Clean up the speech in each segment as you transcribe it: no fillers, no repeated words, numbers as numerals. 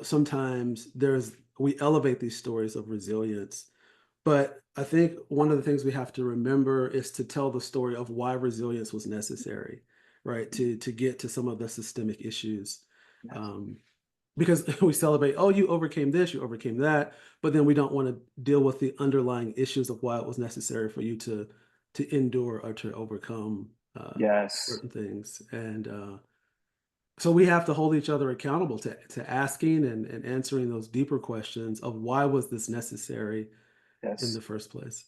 sometimes we elevate these stories of resilience, but I think one of the things we have to remember is to tell the story of why resilience was necessary, right? To get to some of the systemic issues. Yes. Um, because we celebrate, oh, you overcame this, you overcame that, but then we don't want to deal with the underlying issues of why it was necessary for you to endure or to overcome Yes. certain things. And so we have to hold each other accountable to asking and answering those deeper questions of why was this necessary in Yes. the first place?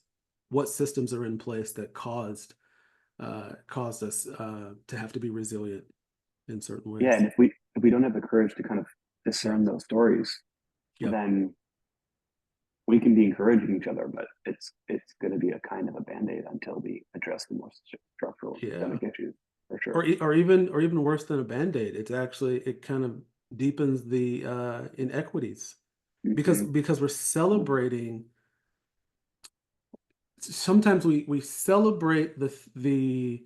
What systems are in place that caused us to have to be resilient in certain Yeah. ways? And if we don't have the courage to kind of Yeah, discern those stories, yep, then we can be encouraging each other, but it's going to be a kind of a band-aid until we address the more structural yeah. systemic issues for sure. Or even worse than a band-aid. It kind of deepens the inequities Hmm. because we're celebrating. Sometimes we celebrate the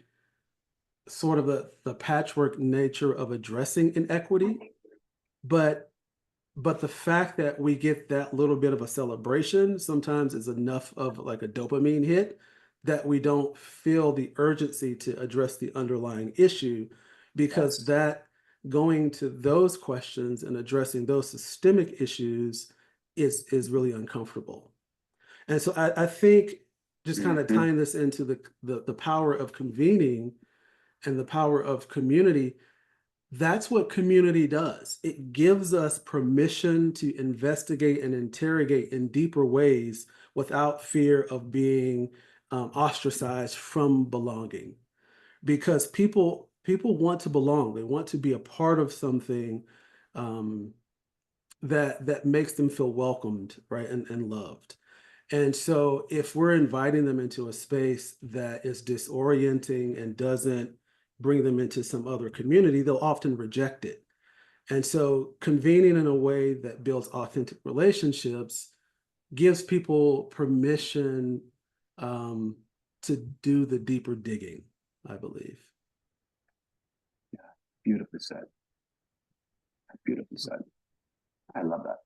sort of the patchwork nature of addressing inequity, but the fact that we get that little bit of a celebration sometimes is enough of like a dopamine hit that we don't feel the urgency to address the underlying issue, because Yes. that going to those questions and addressing those systemic issues is really uncomfortable. And so I think just kind of Hmm. tying this into the power of convening and the power of community, that's what community does. It gives us permission to investigate and interrogate in deeper ways without fear of being ostracized from belonging. Because people want to belong. They want to be a part of something um, that makes them feel welcomed, right, and loved. And so if we're inviting them into a space that is disorienting and doesn't bring them into some other community, they'll often reject it. And so convening in a way that builds authentic relationships gives people permission um, to do the deeper digging, I believe. Beautifully said. Beautifully said. I love that.